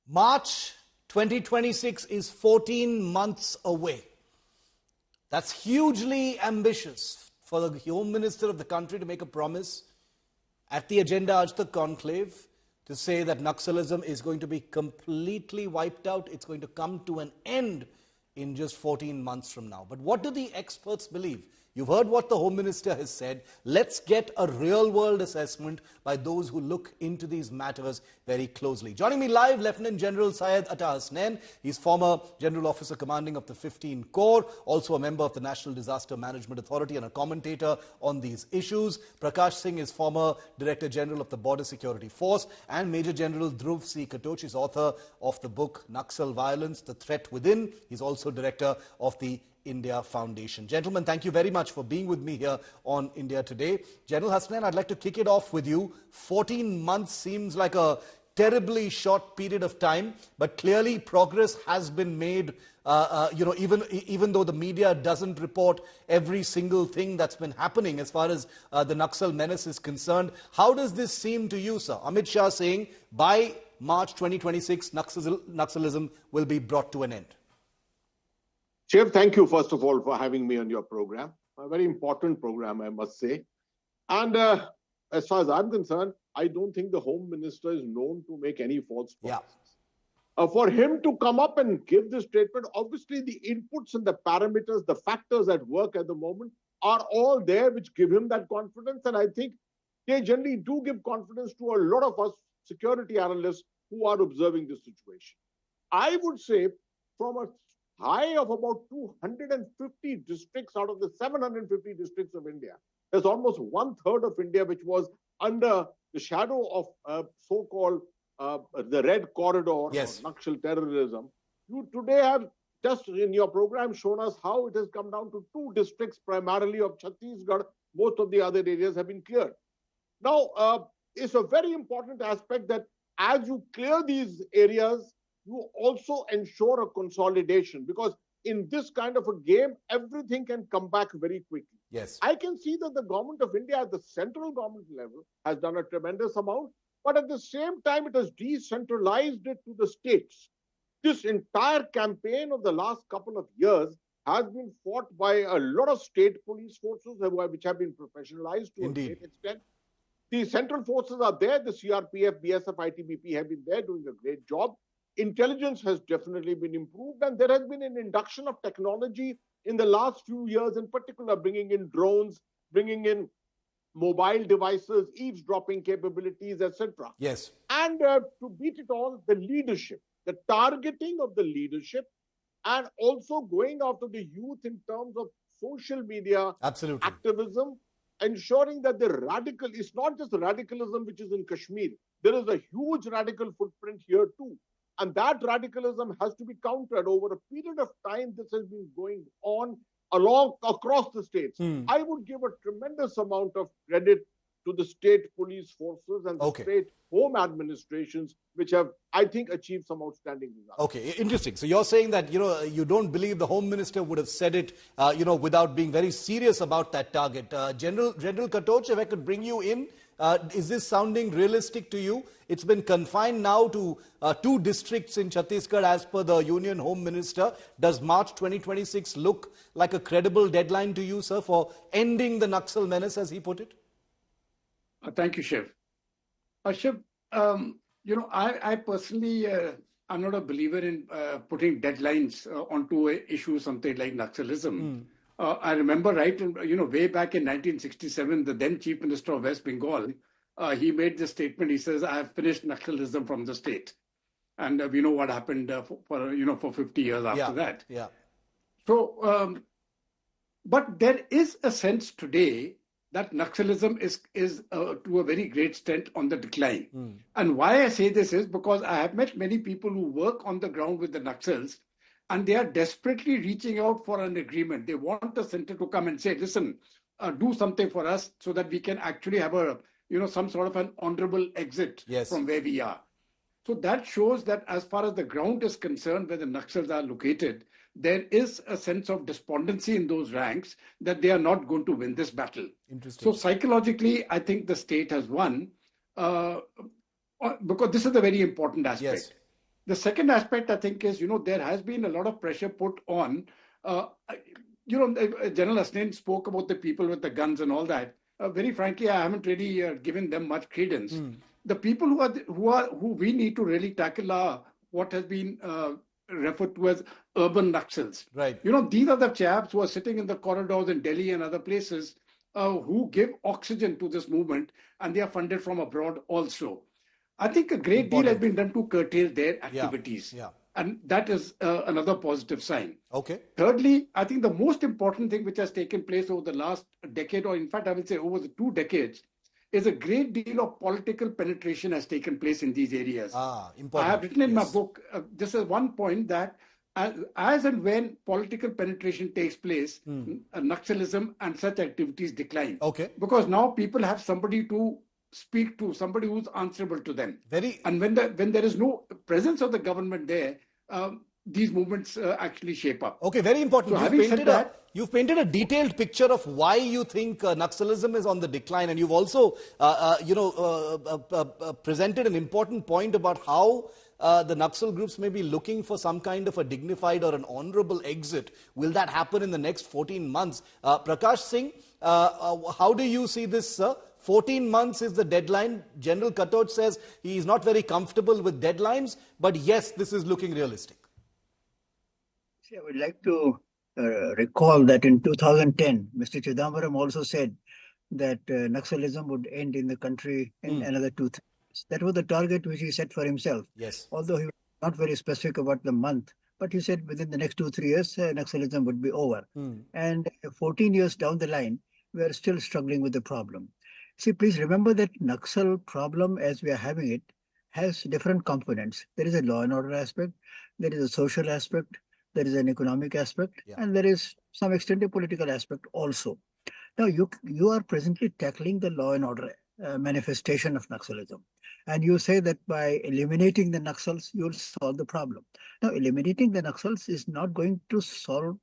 March 2026 is 14 months away. That's hugely ambitious for the Home Minister of the country to make a promise at the Agenda Aaj Tak Conclave to say that Naxalism is going to be completely wiped out. It's going to come to an end in just 14 months from now. But what do the experts believe? You've heard what the Home Minister has said. Let's get a real-world assessment by those who look into these matters very closely. Joining me live, Lieutenant General Syed Atta Hasnain. He's former General Officer Commanding of the 15 Corps, also a member of the National Disaster Management Authority and a commentator on these issues. Prakash Singh is former Director General of the Border Security Force, and Major General Dhruv C. Katoch is author of the book Naxal Violence, The Threat Within. He's also Director of the India Foundation. Gentlemen, thank you very much for being with me here on India Today. General Hasnain, I'd like to kick it off with you. 14 months seems like a terribly short period of time, but clearly progress has been made, even though the media doesn't report every single thing that's been happening as far as the Naxal menace is concerned. How does this seem to you, sir? Amit Shah saying by March 2026, Naxalism will be brought to an end. Shiv, thank you, first of all, for having me on your program. A very important program, I must say. And as far as I'm concerned, I don't think the Home Minister is known to make any false promises. Yeah. For him to come up and give this statement, obviously the inputs and the parameters, the factors at work at the moment are all there which give him that confidence. And I think they generally do give confidence to a lot of us security analysts who are observing this situation. I would say from a high of about 250 districts out of the 750 districts of India. There's almost 1/3 of India which was under the shadow of so-called the Red Corridor, yes, or Naxal terrorism. You today have just in your program shown us how it has come down to 2 districts primarily of Chhattisgarh. Most of the other areas have been cleared. Now, it's a very important aspect that as you clear these areas, you also ensure a consolidation, because in this kind of a game, everything can come back very quickly. Yes, I can see that the government of India at the central government level has done a tremendous amount, but at the same time, it has decentralized it to the states. This entire campaign of the last couple of years has been fought by a lot of state police forces which have been professionalized to a great extent. The central forces are there. The CRPF, BSF, ITBP have been there doing a great job. Intelligence has definitely been improved, and there has been an induction of technology in the last few years, in particular, bringing in drones, bringing in mobile devices, eavesdropping capabilities, etc. Yes. And to beat it all, the leadership, the targeting of the leadership, and also going after the youth in terms of social media activism, ensuring that it's not just the radicalism which is in Kashmir. There is a huge radical footprint here too. And that radicalism has to be countered over a period of time. This has been going on across the states. I would give a tremendous amount of credit to the state police forces and the state home administrations, which have, I think, achieved some outstanding results. Okay, interesting. So you're saying that, you don't believe the Home Minister would have said it, without being very serious about that target. General Katoch, if I could bring you in, is this sounding realistic to you? It's been confined now to 2 districts in Chhattisgarh as per the Union Home Minister. Does March 2026 look like a credible deadline to you, sir, for ending the Naxal menace, as he put it? Thank you, Shiv. Shiv, I personally, I'm not a believer in putting deadlines onto an issue, something like Naxalism. I remember way back in 1967, the then Chief Minister of West Bengal, he made this statement. He says, I have finished Naxalism from the state. And we know what happened for 50 years after that. Yeah. So, but there is a sense today that Naxalism is to a very great extent on the decline. And why I say this is because I have met many people who work on the ground with the Naxals, and they are desperately reaching out for an agreement. They want the center to come and say, listen, do something for us so that we can actually have some sort of an honorable exit from where we are. So that shows that as far as the ground is concerned, where the Naxals are located, there is a sense of despondency in those ranks that they are not going to win this battle. Interesting. So psychologically, I think the state has won because this is a very important aspect. The second aspect, I think, is, there has been a lot of pressure put on, General Hasnain spoke about the people with the guns and all that. Very frankly, I haven't really given them much credence. The people who we need to really tackle are what has been referred to as urban Naxals. Right. These are the chaps who are sitting in the corridors in Delhi and other places who give oxygen to this movement, and they are funded from abroad also. I think a great deal has been done to curtail their activities. Yeah. And that is another positive sign. Okay. Thirdly, I think the most important thing which has taken place over the last decade, or in fact, I will say over the 2 decades, is a great deal of political penetration has taken place in these areas. Important. I have written in my book, just as one point, that as and when political penetration takes place, Naxalism and such activities decline. Okay. Because now people have somebody to speak to, somebody who's answerable to them. And when there is no presence of the government there, these movements actually shape up. Okay, very important. So you've painted a detailed picture of why you think Naxalism is on the decline, and you've also, presented an important point about how the Naxal groups may be looking for some kind of a dignified or an honorable exit. Will that happen in the next 14 months? Prakash Singh, how do you see this, sir? 14 months is the deadline. General Katot says he is not very comfortable with deadlines, but yes, this is looking realistic. See, I would like to recall that in 2010, Mr. Chidambaram also said that Naxalism would end in the country in another 2 years. That was the target which he set for himself. Yes. Although he was not very specific about the month, but he said within the next 2-3 years, Naxalism would be over. And 14 years down the line, we are still struggling with the problem. See, please remember that Naxal problem, as we are having it, has different components. There is a law and order aspect, there is a social aspect, there is an economic aspect, and there is some extent a political aspect also. Now, you are presently tackling the law and order manifestation of Naxalism. And you say that by eliminating the Naxals, you'll solve the problem. Now, eliminating the Naxals is not going to solve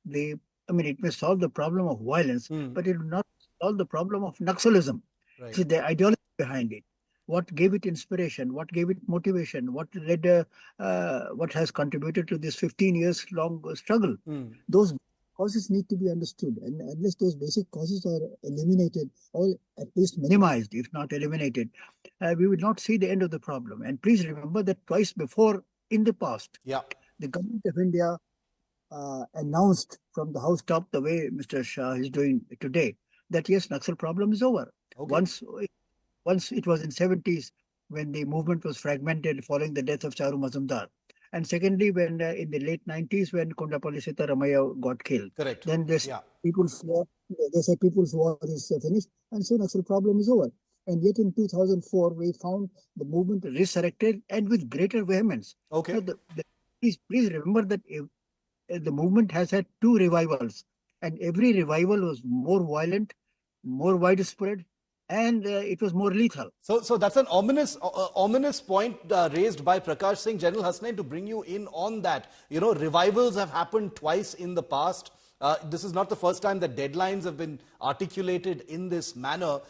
it may solve the problem of violence, but it will not solve the problem of Naxalism. Right. See, the ideology behind it, what gave it inspiration, what gave it motivation, what led, what has contributed to this 15 years long struggle. Those causes need to be understood, and unless those basic causes are eliminated or at least minimized, if not eliminated, we will not see the end of the problem. And please remember that twice before in the past, the government of India announced from the house top, the way Mr. Shah is doing today, that yes, Naxal problem is over. Okay. Once it was in 70s when the movement was fragmented following the death of Charu Mazumdar. And secondly, when in the late 90s, when Kondapalli Sitaramaya got killed. Correct. Then this people's war, they said people's war is finished, and so Naxal problem is over. And yet in 2004, we found the movement resurrected and with greater vehemence. Okay. Now, please remember that the movement has had 2 revivals, and every revival was more violent, more widespread, and it was more lethal. So that's an ominous point raised by Prakash Singh. General Hasnain, to bring you in on that. Revivals have happened twice in the past. This is not the first time that deadlines have been articulated in this manner.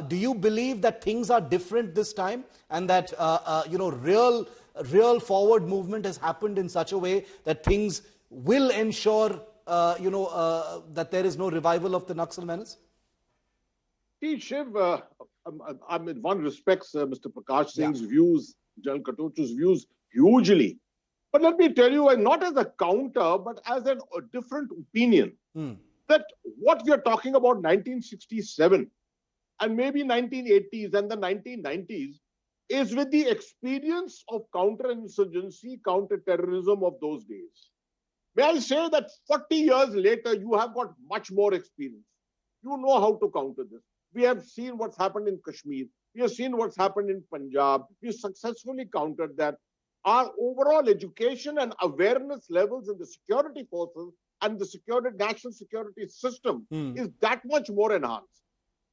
Do you believe that things are different this time, and that real forward movement has happened in such a way that things will ensure that there is no revival of the Naxal menace? See, Shiv, in one respect, Mr. Prakash Singh's views, General Katoch's views, hugely. But let me tell you, not as a counter, but as a different opinion, that what we are talking about 1967 and maybe 1980s and the 1990s is with the experience of counter-insurgency, counter-terrorism of those days. May I say that 40 years later, you have got much more experience. You know how to counter this. We have seen what's happened in Kashmir. We have seen what's happened in Punjab. We successfully countered that. Our overall education and awareness levels in the security forces and the national security system is that much more enhanced.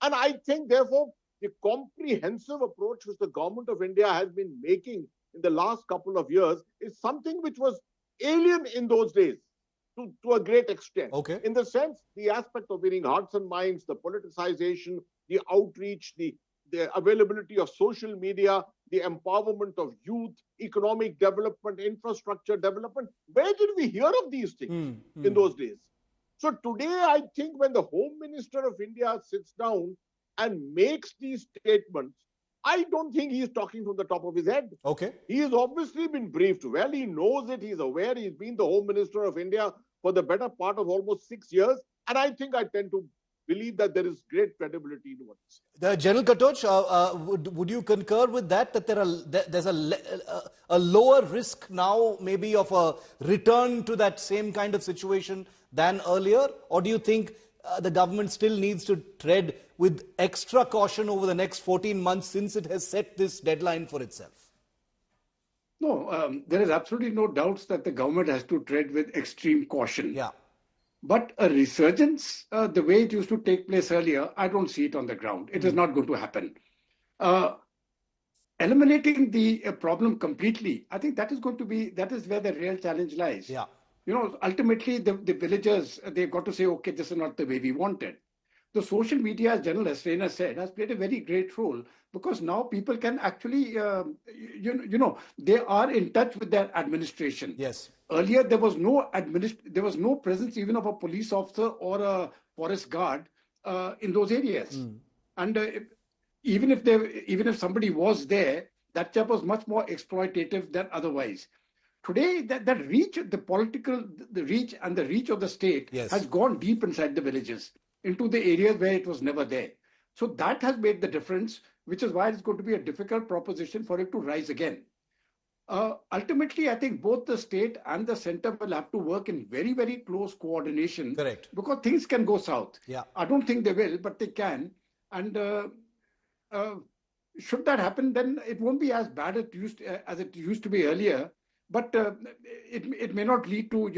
And I think, therefore, the comprehensive approach which the government of India has been making in the last couple of years is something which was alien in those days to a great extent. Okay. In the sense, the aspect of winning hearts and minds, the politicization, the outreach, the availability of social media, the empowerment of youth, economic development, infrastructure development. Where did we hear of these things in those days? So today, I think when the Home Minister of India sits down and makes these statements, I don't think he is talking from the top of his head. Okay. He has obviously been briefed well. He knows it. He's aware. He's been the Home Minister of India for the better part of almost 6 years. And I think I tend to believe that there is great credibility in what he says. General Katoch, would you concur with that there's a lower risk now maybe of a return to that same kind of situation than earlier? Or do you think the government still needs to tread with extra caution over the next 14 months since it has set this deadline for itself? No, there is absolutely no doubts that the government has to tread with extreme caution. Yeah. But a resurgence, the way it used to take place earlier, I don't see it on the ground. It is not going to happen. Eliminating the problem completely, I think that is where the real challenge lies. Yeah. You know, ultimately, the villagers, they've got to say, okay, this is not the way we wanted. The social media, as General Esrena said, has played a very great role because now people can actually, they are in touch with their administration. Yes. Earlier, there was no presence even of a police officer or a forest guard in those areas. And even if somebody was there, that chap was much more exploitative than otherwise. Today, that reach, the reach and the reach of the state has gone deep inside the villages, into the areas where it was never there. So that has made the difference, which is why it's going to be a difficult proposition for it to rise again. Ultimately, I think both the state and the center will have to work in very, very close coordination. Correct. Because things can go south. Yeah. I don't think they will, but they can. And should that happen, then it won't be as bad as it used to be earlier. But it may not lead to,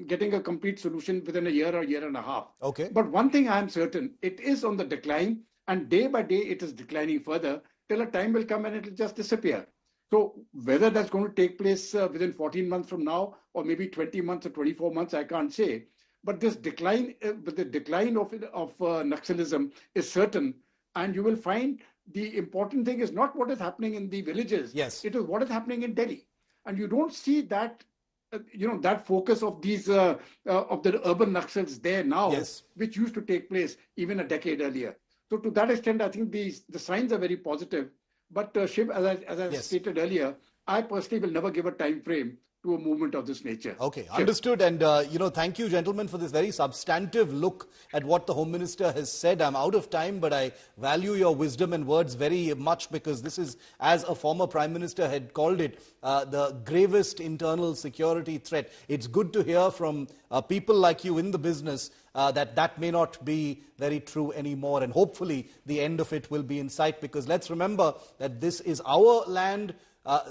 getting a complete solution within a year or year and a half. Okay. But one thing I am certain, it is on the decline, and day by day it is declining further till a time will come and it will just disappear. So whether that's going to take place within 14 months from now, or maybe 20 months or 24 months, I can't say. But this decline, the decline of Naxalism is certain, and you will find the important thing is not what is happening in the villages. Yes. It is what is happening in Delhi. And you don't see that, that focus of these of the urban Naxals there now, which used to take place even a decade earlier. So to that extent, I think the signs are very positive. But Shiv, as I stated earlier, I personally will never give a time frame to a movement of this nature. Okay, Shiv. understood. And, thank you, gentlemen, for this very substantive look at what the Home Minister has said. I'm out of time, but I value your wisdom and words very much because this is, as a former Prime Minister had called it, the gravest internal security threat. It's good to hear from people like you in the business that may not be very true anymore. And hopefully the end of it will be in sight, because let's remember that this is our land.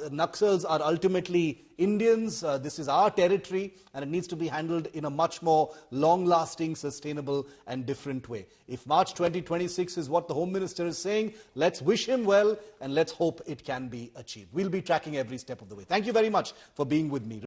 Naxals are ultimately Indians. This is our territory, and it needs to be handled in a much more long-lasting, sustainable and different way. If March 2026 is what the Home Minister is saying, let's wish him well and let's hope it can be achieved. We'll be tracking every step of the way. Thank you very much for being with me.